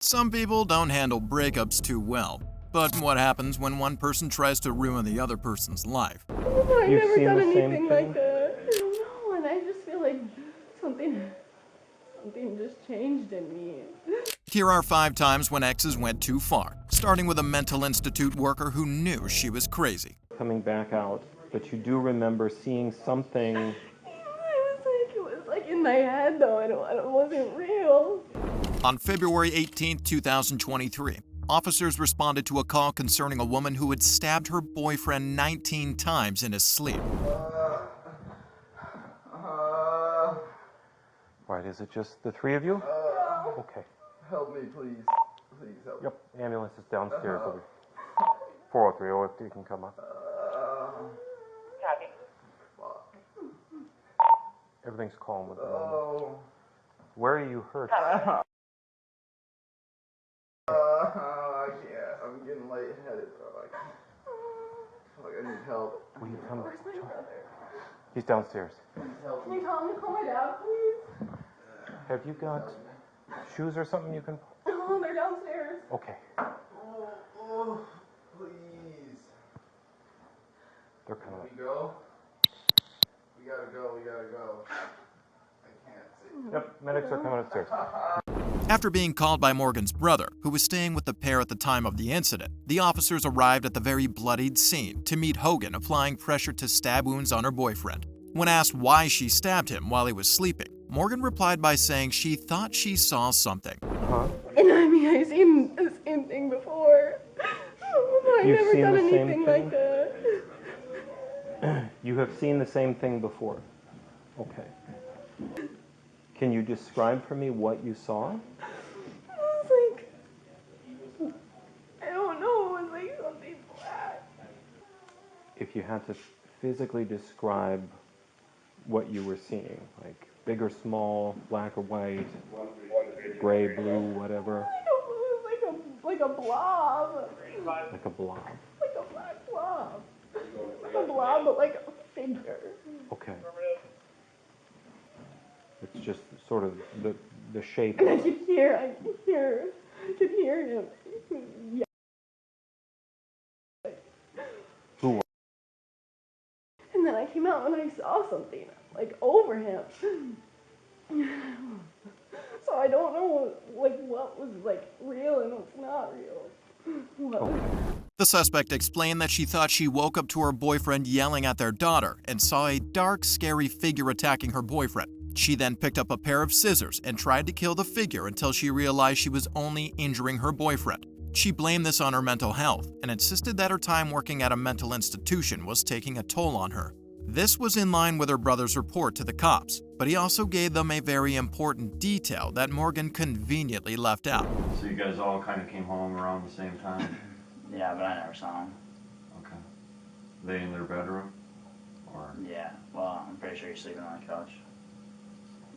Some people don't handle breakups too well. But what happens when one person tries to ruin the other person's life? I've never done anything like that. I don't know, and I just feel like something just changed in me. Here are 5 times when exes went too far, starting with a mental institute worker who knew she was crazy. Coming back out, but you do remember seeing something. It was like in my head though, and it wasn't real. On February 18, 2023, officers responded to a call concerning a woman who had stabbed her boyfriend 19 times in his sleep. Right, is it just the 3 of you? Okay. Help me, please. Please help. Yep, ambulance is downstairs. 403, oh, if you can come up. Everything's calm with the moment. Where are you hurt? I can't. I'm getting lightheaded, bro. I feel like I need help. Will you come? Where's my brother? He's downstairs. Can you tell him to call my dad, please? Have you got shoes or something you can? Oh, they're downstairs. Okay. Oh, please. They're coming up. We go? We gotta go. I can't see. Yep, medics are coming upstairs. After being called by Morgan's brother, who was staying with the pair at the time of the incident, the officers arrived at the very bloodied scene to meet Hogan applying pressure to stab wounds on her boyfriend. When asked why she stabbed him while he was sleeping, Morgan replied by saying she thought she saw something. Huh? And I mean, I've seen the same thing before. I've You've never seen done the same anything thing? like that. You have seen the same thing before. Okay. Can you describe for me what you saw? It was like, I don't know, it was like something black. If you had to physically describe what you were seeing, like big or small, black or white, gray, blue, whatever. It was like a blob. Like a blob. Like a black blob. Like a blob, but like a figure. Okay. It's just sort of the shape. And I could hear him. Yeah. Who? And then I came out and I saw something, like, over him. So I don't know, like, what was, like, real and what's not real. What? The suspect explained that she thought she woke up to her boyfriend yelling at their daughter and saw a dark, scary figure attacking her boyfriend. She then picked up a pair of scissors and tried to kill the figure until she realized she was only injuring her boyfriend. She blamed this on her mental health and insisted that her time working at a mental institution was taking a toll on her. This was in line with her brother's report to the cops, but he also gave them a very important detail that Morgan conveniently left out. So you guys all kind of came home around the same time? Yeah, but I never saw them. Okay. They in their bedroom? Or? Yeah, well, I'm pretty sure he's sleeping on the couch.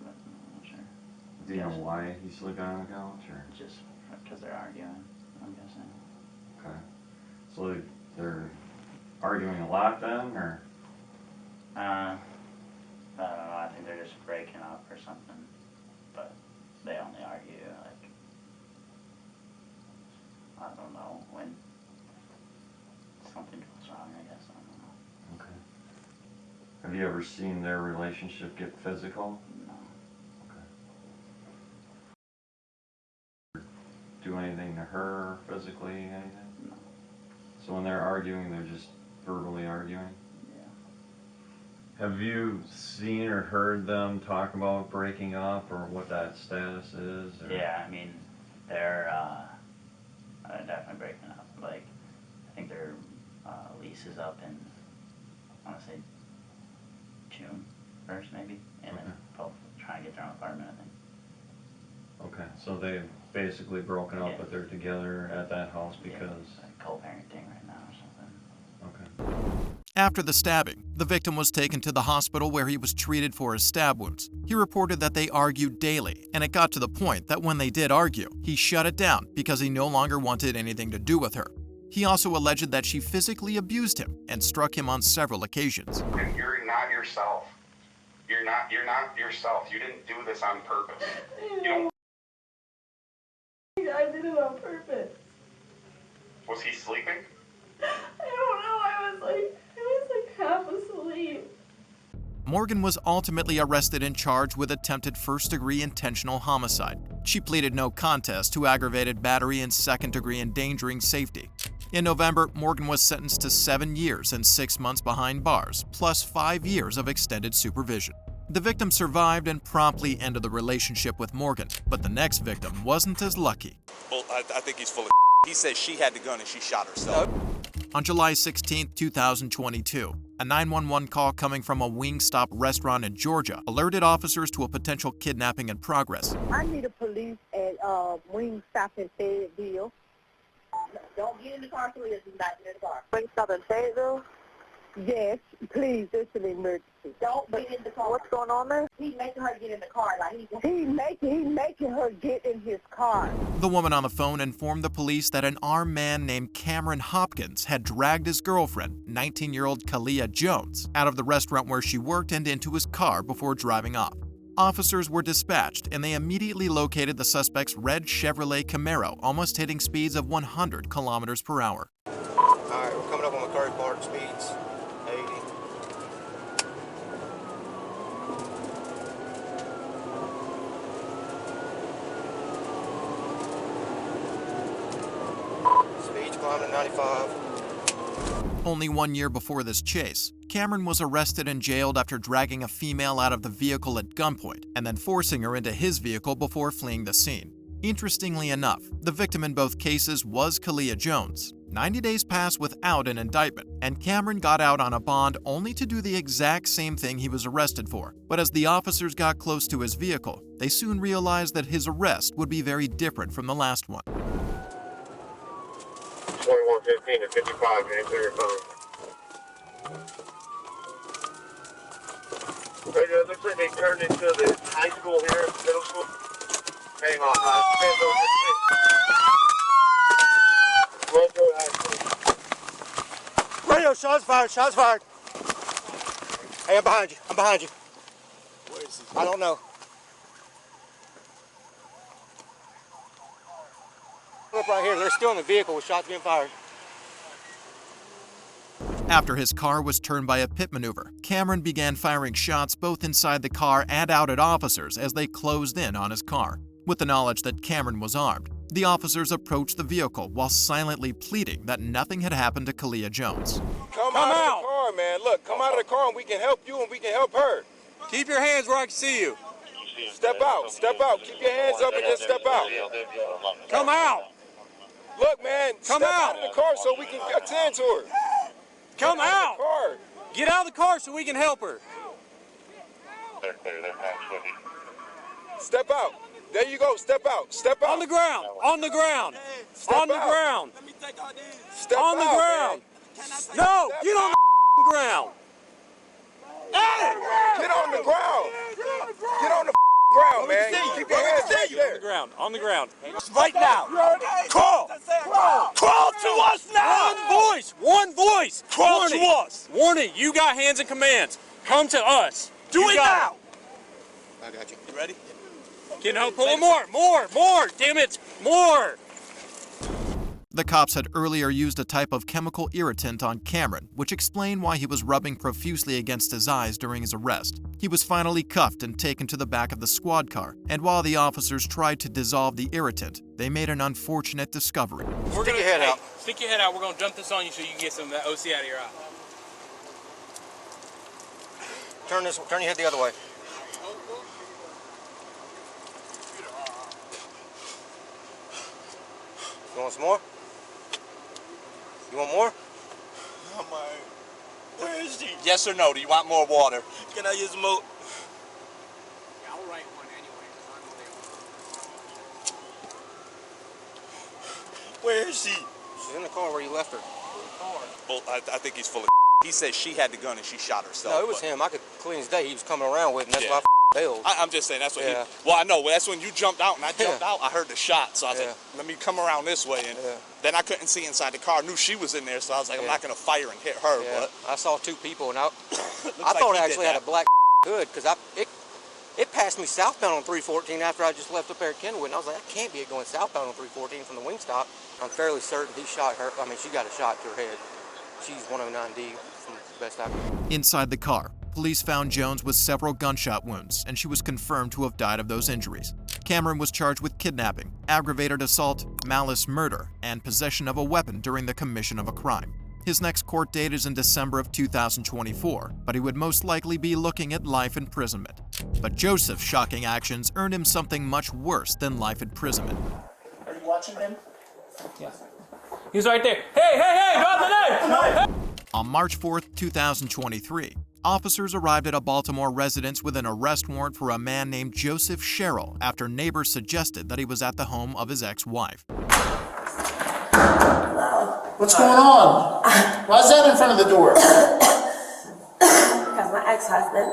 But I'm not sure. Do you know why he's sleeping on the couch? Or? Just because they're arguing, I'm guessing. Okay. So they're arguing a lot then, or? I don't know, I think they're just breaking up or something. But they only argue, like, I don't know, when something goes wrong, I guess, I don't know. Okay. Have you ever seen their relationship get physical? No. Okay. Do anything to her physically, anything? No. So when they're arguing, they're just verbally arguing? Yeah. Have you seen or heard them talk about breaking up or what that status is? Or? Yeah, I mean, they're definitely breaking up. Like, I think their lease is up in, I want to say, June 1st maybe, and then both trying to get their own apartment, I think. Okay, so they've basically broken up, Yeah. but they're together at that house because... Yeah, like co-parenting right now or something. Okay. After the stabbing, the victim was taken to the hospital where he was treated for his stab wounds. He reported that they argued daily, and it got to the point that when they did argue, he shut it down because he no longer wanted anything to do with her. He also alleged that she physically abused him and struck him on several occasions. You're not yourself. You're not yourself. You didn't do this on purpose. You don't I did it on purpose. Was he sleeping? I don't know. I was like half asleep. Morgan was ultimately arrested and charged with attempted first-degree intentional homicide. She pleaded no contest to aggravated battery and second-degree endangering safety. In November, Morgan was sentenced to 7 years and 6 months behind bars, plus 5 years of extended supervision. The victim survived and promptly ended the relationship with Morgan, but the next victim wasn't as lucky. Well, I think he's full of He said she had the gun and she shot herself. On July 16, 2022, a 911 call coming from a Wingstop restaurant in Georgia alerted officers to a potential kidnapping in progress. I need a police at Wingstop in Fayetteville. Don't get in the car, please. Do not get in the car. Wingstop in Fayetteville? Yes, please. It's an emergency. Don't get in the car. What's going on there? He's making her get in the car. He's making her get in his car. The woman on the phone informed the police that an armed man named Cameron Hopkins had dragged his girlfriend, 19-year-old Kalia Jones, out of the restaurant where she worked and into his car before driving off. Officers were dispatched, and they immediately located the suspect's red Chevrolet Camaro, almost hitting speeds of 100 kilometers per hour. All right, we're coming up on McCurry Park, speeds 80. Speeds climbing to 95. Only 1 year before this chase, Cameron was arrested and jailed after dragging a female out of the vehicle at gunpoint and then forcing her into his vehicle before fleeing the scene. Interestingly enough, the victim in both cases was Kalia Jones. 90 days passed without an indictment, and Cameron got out on a bond only to do the exact same thing he was arrested for. But as the officers got close to his vehicle, they soon realized that his arrest would be very different from the last one. 2115 to 55, man, clear your phone. Right, it looks like they turned into the high school here, middle school. Hang on, Radio, shots fired, shots fired. Hey, I'm behind you, I'm behind you. Where is he? I don't know. Up right here, they're still in the vehicle with shots being fired. After his car was turned by a pit maneuver, Cameron began firing shots both inside the car and out at officers as they closed in on his car. With the knowledge that Cameron was armed, the officers approached the vehicle while silently pleading that nothing had happened to Kalia Jones. Come out of the car, man. Look, come out of the car and we can help you and we can help her. Keep your hands where I can see you. Step out, step out. Keep your hands up and just step out. Come out. Look, man, Come step out. out of the car so we can attend to her. Come Get out. of the car. Get out of the car so we can help her. Step out. There you go. Step out. Step out. On the ground. On the ground. Step On the out. ground. Step On the out, ground. man. No, Step get on out. the ground. Get on the ground. Get on the ground, man. Keep your hands right On there. the ground. On the ground. Right now. Crawl. Crawl to us now. One voice. One voice. Crawl Warning. to us. Warning. You got hands and commands. Come to us. Do You it got now. I got you. You ready? Can help pull more. Damn it. More. The cops had earlier used a type of chemical irritant on Cameron, which explained why he was rubbing profusely against his eyes during his arrest. He was finally cuffed and taken to the back of the squad car, and while the officers tried to dissolve the irritant, they made an unfortunate discovery. Stick your head out. Stick your head out. We're going to dump this on you so you can get some of that OC out of your eye. Turn your head the other way. You want some more? You want more? Where is she? Yes or no? Do you want more water? Can I use some more? Yeah, I'll write one anyway. Where is she? She's in the car where you left her. Well, I think he's full of He said she had the gun and she shot herself. No, it was him. I could clean his day. He was coming around with it, and that's why I bailed. I'm just saying that's what Yeah. well, I know. That's when you jumped out and I jumped out. I heard the shot, so I was Yeah. like, let me come around this way. And then I couldn't see inside the car. I knew she was in there, so I was like, I'm not going to fire and hit her. Yeah. But I saw two people, and I like thought he it did actually had a that. black hood, because It passed me southbound on 314 after I just left up there at Kenwood, and I was like, I can't be going southbound on 314 from the Wingstop. I'm fairly certain he shot her. I mean, she got a shot to her head. She's 109D from the best I can. Inside the car, police found Jones with several gunshot wounds, and she was confirmed to have died of those injuries. Cameron was charged with kidnapping, aggravated assault, malice murder, and possession of a weapon during the commission of a crime. His next court date is in December of 2024, but he would most likely be looking at life imprisonment. But Joseph's shocking actions earned him something much worse than life imprisonment. Are you watching him? Yes. He's right there. Hey, drop the knife! On March 4th, 2023, officers arrived at a Baltimore residence with an arrest warrant for a man named Joseph Sherrill after neighbors suggested that he was at the home of his ex-wife. What's going on? Why is that in front of the door? Because my ex-husband,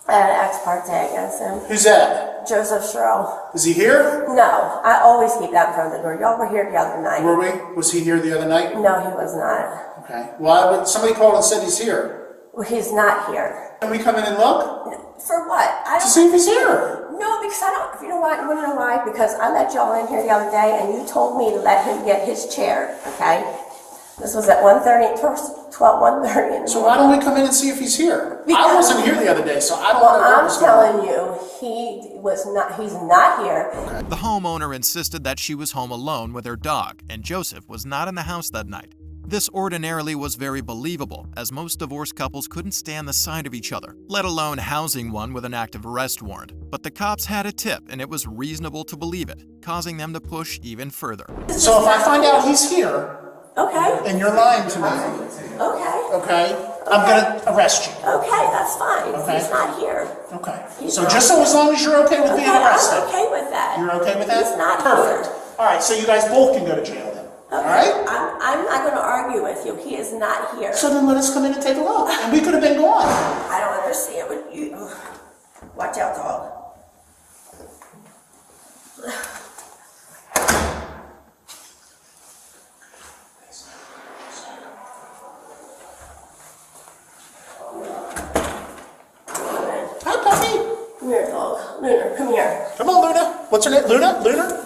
I had an ex parte against him. Who's that? Joseph Sherrill. Is he here? No, I always keep that in front of the door. Y'all were here the other night. Were we? Was he here the other night? No, he was not. Okay. Why would somebody called and said he's here? Well, he's not here. Can we come in and look? For what? To see if he's here. No, because I don't. You know what? You want to know why? Because I let y'all in here the other day, and you told me to let him get his chair. Okay. This was at 1:30, 1:30. So why don't we come in and see if he's here? I wasn't here the other day, so I don't know what was going on. I'm telling you, he's not here. Okay. The homeowner insisted that she was home alone with her dog, and Joseph was not in the house that night. This ordinarily was very believable, as most divorced couples couldn't stand the sight of each other, let alone housing one with an active arrest warrant. But the cops had a tip, and it was reasonable to believe it, causing them to push even further. So if I find out he's here, okay, and you're lying to me, okay, I'm gonna arrest you. Okay, that's fine. Okay. He's not here. Okay. So just so as long as you're okay with being arrested. I'm okay with that. You're okay with that? He's not Perfect. here. All right, so you guys both can go to jail then. Okay. All right? I'm not going to argue with you. He is not here. So then let us come in and take a look. And we could have been gone. I don't understand what you... Watch out, dog. Hi, puppy. Come here, dog. Lunar, come here. Come on, Luna. What's her name? Luna? Lunar.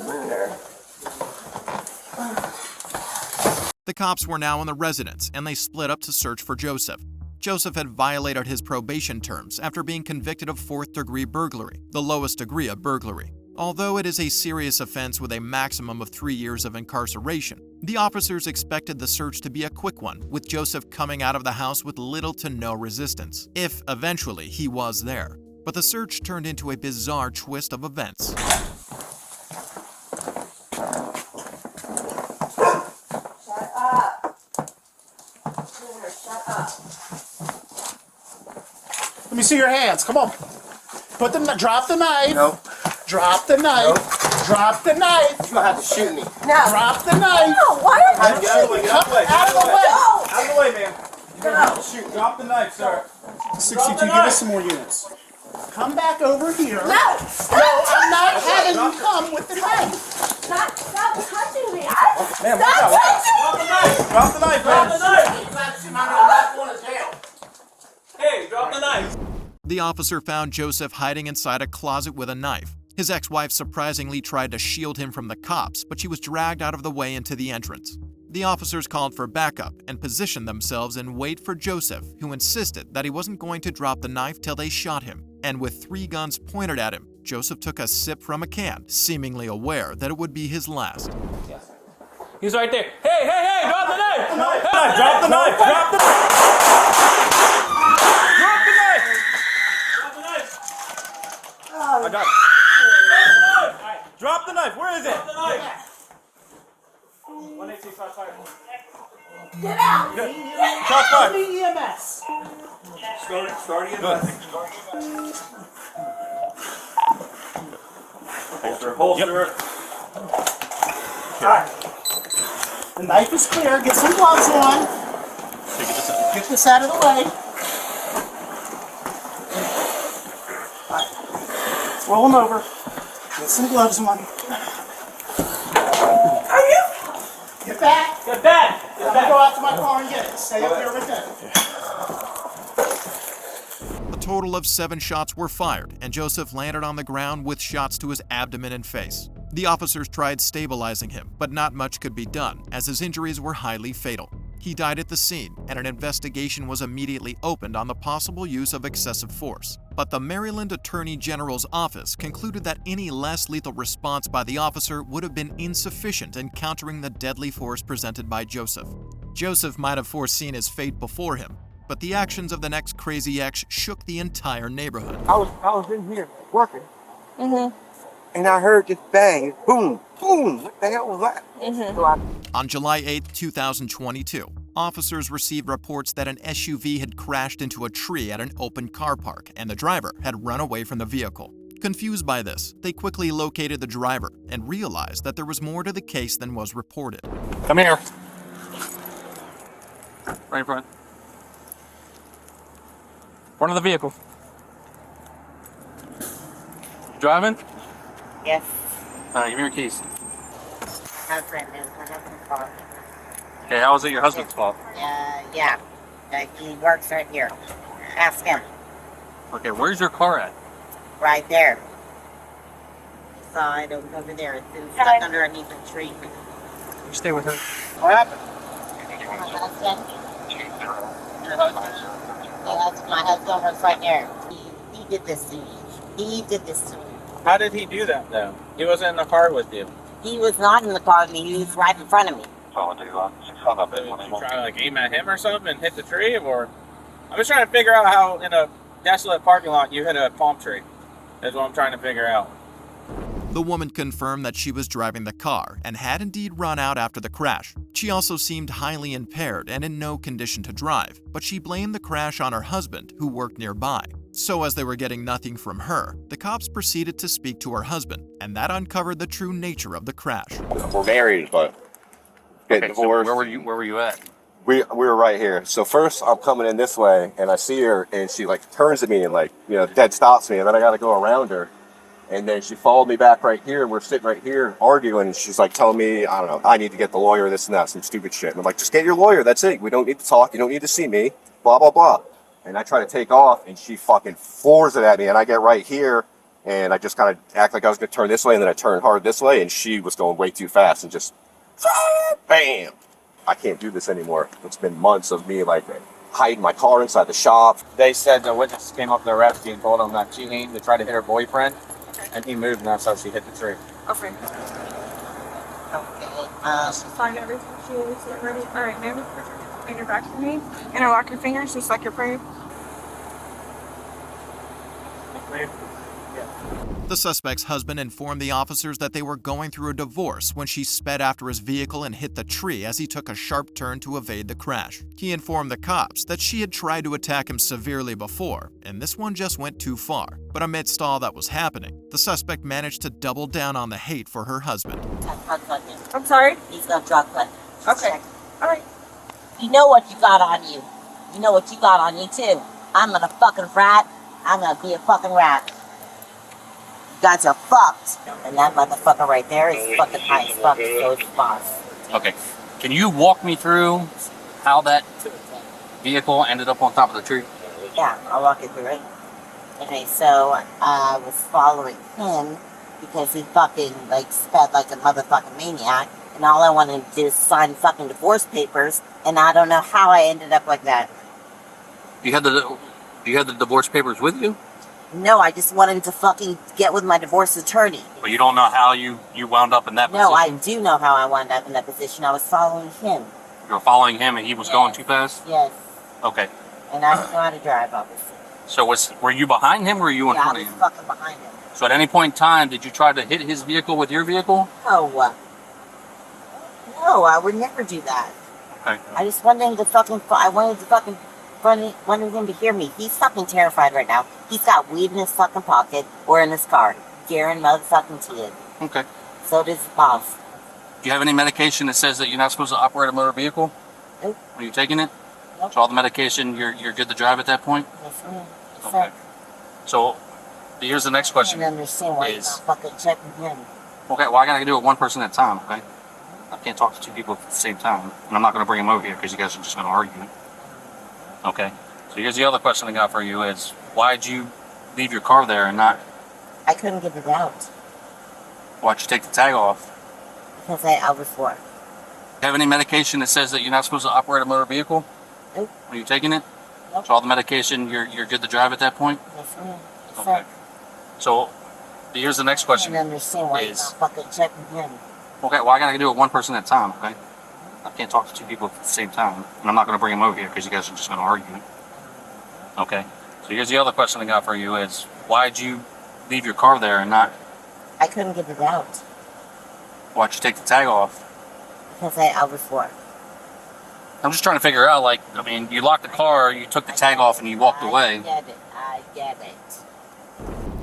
The cops were now in the residence, and they split up to search for Joseph. Joseph had violated his probation terms after being convicted of 4th-degree burglary, the lowest degree of burglary. Although it is a serious offense with a maximum of 3 years of incarceration, the officers expected the search to be a quick one, with Joseph coming out of the house with little to no resistance, if eventually he was there. But the search turned into a bizarre twist of events. Let me see your hands. Come on. Drop the knife. No. Drop the knife. No. Drop the knife. You're going to have to shoot me. No. Drop the knife. No, why are you Get out of the way. Get out of the way. Out of the way. No. Out of the way, man. You're going to have to shoot. Drop the knife, sir. 62, give us some more units. Come back over here. No. No, I'm not having you come with the knife. Stop touching me. Man, Stop touching me. Drop the knife, man. Drop the knife! Hey, drop the knife! The officer found Joseph hiding inside a closet with a knife. His ex-wife surprisingly tried to shield him from the cops, but she was dragged out of the way into the entrance. The officers called for backup and positioned themselves in wait for Joseph, who insisted that he wasn't going to drop the knife till they shot him. And with 3 guns pointed at him, Joseph took a sip from a can, seemingly aware that it would be his last. Yes. He's right there. Hey, drop the knife! Drop the knife! Drop the knife! Drop the knife! Drop the knife! I got it. Drop the knife. Where is it? Drop the knife! 186, shots fired. Get out! Shots fired. EMS. Start EMS. Holster. Alright. The knife is clear. Get some gloves on. Get this out of the way. Alright. Roll them over. Get some gloves on. Are you? Get back. Get back! I'm going to go out to my car and get it. Stay up here with them. The total of 7 shots were fired, and Joseph landed on the ground with shots to his abdomen and face. The officers tried stabilizing him, but not much could be done, as his injuries were highly fatal. He died at the scene, and an investigation was immediately opened on the possible use of excessive force. But the Maryland Attorney General's office concluded that any less lethal response by the officer would have been insufficient in countering the deadly force presented by Joseph. Joseph might have foreseen his fate before him, but the actions of the next crazy ex shook the entire neighborhood. I was in here working. And I heard this bang, boom, boom. What the hell was that? On July 8, 2022, officers received reports that an SUV had crashed into a tree at an open car park, and the driver had run away from the vehicle. Confused by this, they quickly located the driver and realized that there was more to the case than was reported. Come here. Right in front. Front of the vehicle. You driving? Yes. Give me your keys. Husband is my husband's car. Okay, how is it your husband's fault? Yeah. He works right here. Ask him. Okay, where's your car at? Right there. Side over there. It's stuck underneath the tree. You stay with her. What happened? My husband. My husband was right there. He did this to me. He did this to me. How did he do that, though? He wasn't in the car with you. He was not in the car with me. He was right in front of me. Did you try to like aim at him or something and hit the tree? Or I'm just trying to figure out how in a desolate parking lot you hit a palm tree. That's what I'm trying to figure out. The woman confirmed that she was driving the car and had indeed run out after the crash. She also seemed highly impaired and in no condition to drive, but she blamed the crash on her husband, who worked nearby. So as they were getting nothing from her, the cops proceeded to speak to her husband, and that uncovered the true nature of the crash. We're married, but getting divorced. So where were you at? We were right here. So first I'm coming in this way and I see her and she like turns to me and like, dead stops me, and then I gotta go around her. And then she followed me back right here, and we're sitting right here arguing, and she's like telling me, I don't know, I need to get the lawyer, this and that, some stupid shit. And I'm like, just get your lawyer, that's it. We don't need to talk, you don't need to see me, blah, blah, blah. And I try to take off, and she fucking floors it at me, and I get right here, and I just kind of act like I was going to turn this way, and then I turned hard this way, and she was going way too fast, and just, bam! I can't do this anymore. It's been months of me, like, hiding my car inside the shop. They said the witness came up to the rescue and told them that she aimed to try to hit her boyfriend, and he moved, and that's how she hit the tree. Okay. She signed everything. She is ready. All right, ma'am. And your back to me. And lock your fingers just like your prayer. The suspect's husband informed the officers that they were going through a divorce when she sped after his vehicle and hit the tree as he took a sharp turn to evade the crash. He informed the cops that she had tried to attack him severely before, and this one just went too far. But amidst all that was happening, the suspect managed to double down on the hate for her husband. I'm sorry? He's got drug money. Okay. All right. You know what you got on you. You know what you got on you, too. I'm gonna fucking rat. I'm gonna be a fucking rat. You guys are fucked. And that motherfucker right there is fucking high as fuck. So is the boss. Okay. Can you walk me through how that vehicle ended up on top of the tree? Yeah, I'll walk you through it. Okay, so I was following him because he fucking sped like a motherfucking maniac, and all I wanted to do is sign fucking divorce papers, and I don't know how I ended up like that. You had the divorce papers with you? No, I just wanted to fucking get with my divorce attorney. But you don't know how you wound up in that position? No, I do know how I wound up in that position. I was following him. You were following him and he was going too fast? Yes. Okay. And I didn't know how to drive, obviously. So were you behind him or were you in front of him? I was fucking behind him. So at any point in time, did you try to hit his vehicle with your vehicle? Oh, no, I would never do that. Okay. I just wanted him to fucking, wanted him to hear me. He's fucking terrified right now. He's got weed in his fucking pocket or in his car. Garen motherfucking T. Okay. So does the boss. Do you have any medication that says that you're not supposed to operate a motor vehicle? Nope. Are you taking it? Nope. So all the medication, you're good to drive at that point? Yes, ma'am. Okay. So here's the next question. I don't understand why you're not fucking checking him. Okay, well I gotta do it one person at a time, okay? I can't talk to two people at the same time. And I'm not gonna bring them over here because you guys are just gonna argue. Okay. So here's the other question I got for you is, why'd you leave your car there and not... I couldn't get it out. Why'd you take the tag off? Because I was work. Do you have any medication that says that you're not supposed to operate a motor vehicle? Nope. Are you taking it? Nope. So all the medication, you're good to drive at that point? Yes, ma'am. Okay. So here's the next question. I don't understand why you're not fucking checking him. Okay, well I gotta do it one person at a time, okay? I can't talk to two people at the same time. And I'm not gonna bring them over here because you guys are just gonna argue. Okay. So here's the other question I got for you is, why'd you leave your car there and not... I couldn't get it out. Why'd you take the tag off? Because I was work. I'm just trying to figure out, like, I mean, you locked the car, you took the tag off, and you walked away. I get it.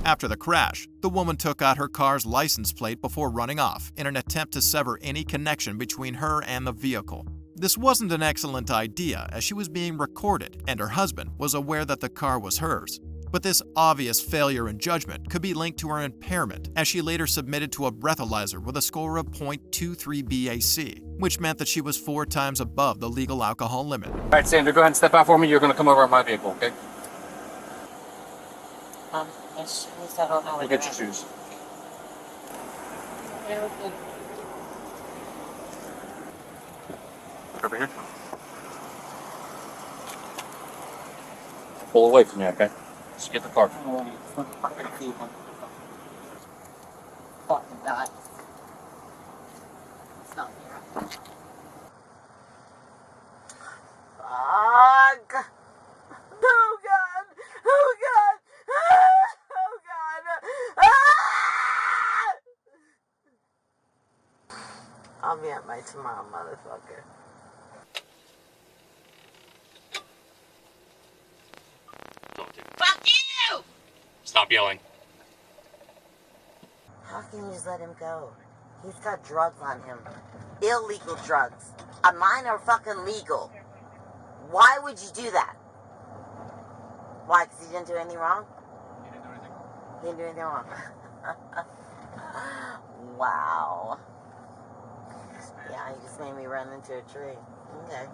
After the crash, the woman took out her car's license plate before running off in an attempt to sever any connection between her and the vehicle. This wasn't an excellent idea as she was being recorded and her husband was aware that the car was hers. But this obvious failure in judgment could be linked to her impairment, as she later submitted to a breathalyzer with a score of .23 BAC, which meant that she was 4 times above the legal alcohol limit. All right, Sandra, go ahead and step out for me. You're going to come over at my vehicle, okay? My shoes, I don't know. Go get your shoes. Over here. Pull away from me, okay? Just get the car. Fucking God. It's not here. Fuck. Oh God. Oh God. Oh God. I'll be at my tomorrow, motherfucker. Fuck you! Stop yelling. How can you just let him go? He's got drugs on him. Illegal drugs. Mine are fucking legal. Why would you do that? Why? Because he didn't do anything wrong? He didn't do anything wrong. Wow. Yeah, he just made me run into a tree. Okay.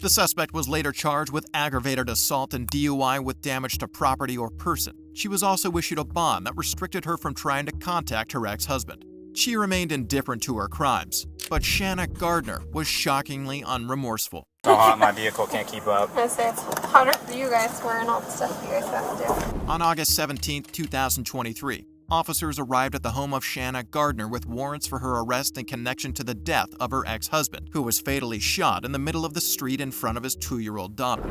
The suspect was later charged with aggravated assault and DUI with damage to property or person. She was also issued a bond that restricted her from trying to contact her ex-husband. She remained indifferent to her crimes, but Shanna Gardner was shockingly unremorseful. So hot my vehicle can't keep up. I say it's hotter for you guys wearing all the stuff you guys have to do. On August 17, 2023, officers arrived at the home of Shanna Gardner with warrants for her arrest in connection to the death of her ex-husband, who was fatally shot in the middle of the street in front of his 2-year-old daughter.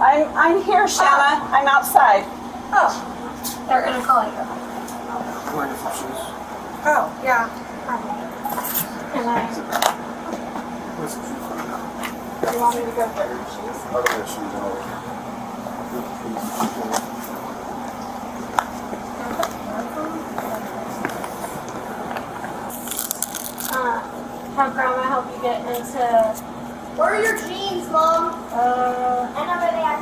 I'm here, Shanna. I'm outside. Oh, they're gonna call you. Oh, yeah. And you want me to go get your shoes? I'll get your shoes Have Grandma help you get into... Where are your jeans, Mom? And over there.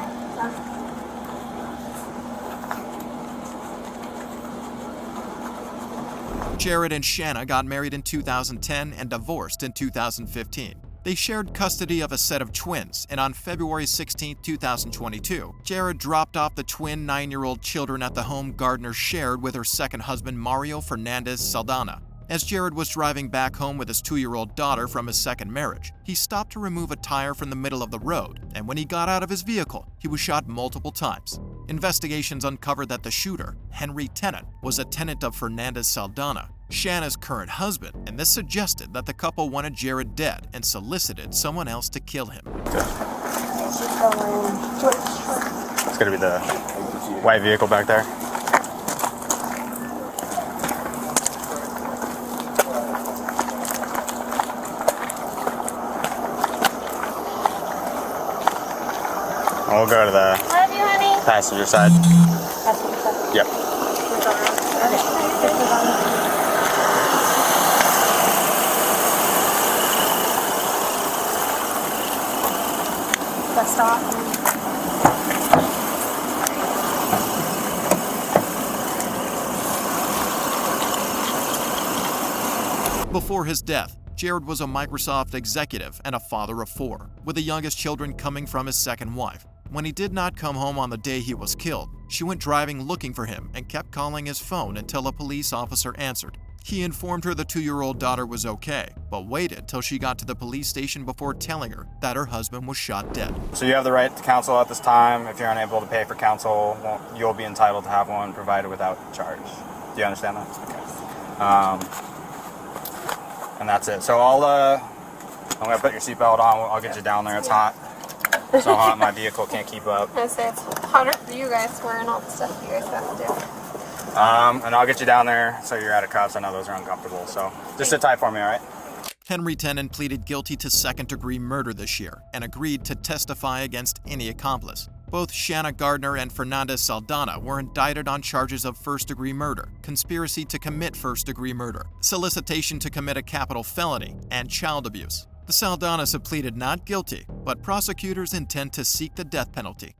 Jared and Shanna got married in 2010 and divorced in 2015. They shared custody of a set of twins, and on February 16, 2022, Jared dropped off the twin 9-year-old children at the home Gardner shared with her second husband Mario Fernandez Saldana. As Jared was driving back home with his 2-year-old daughter from his second marriage, he stopped to remove a tire from the middle of the road, and when he got out of his vehicle, he was shot multiple times. Investigations uncovered that the shooter, Henry Tennant, was a tenant of Fernandez Saldana, Shanna's current husband, and this suggested that the couple wanted Jared dead and solicited someone else to kill him. It's gonna be the white vehicle back there. We'll go to the passenger side. Yep. Best off. Before his death, Jared was a Microsoft executive and a father of 4, with the youngest children coming from his second wife. When he did not come home on the day he was killed, she went driving looking for him and kept calling his phone until a police officer answered. He informed her the 2-year-old daughter was okay, but waited till she got to the police station before telling her that her husband was shot dead. So you have the right to counsel at this time. If you're unable to pay for counsel, you'll be entitled to have one provided without charge. Do you understand that? Okay. And that's it. So I'm gonna put your seatbelt on. I'll get you down there. It's hot. So hot, my vehicle can't keep up. I say it's hotter for you guys wearing all the stuff you guys have to do. And I'll get you down there so you're out of cuffs. I know those are uncomfortable. So just sit tight for me, all right? Henry Tennant pleaded guilty to second-degree murder this year and agreed to testify against any accomplice. Both Shanna Gardner and Fernandez Saldana were indicted on charges of first-degree murder, conspiracy to commit first-degree murder, solicitation to commit a capital felony, and child abuse. The Saldanas have pleaded not guilty, but prosecutors intend to seek the death penalty.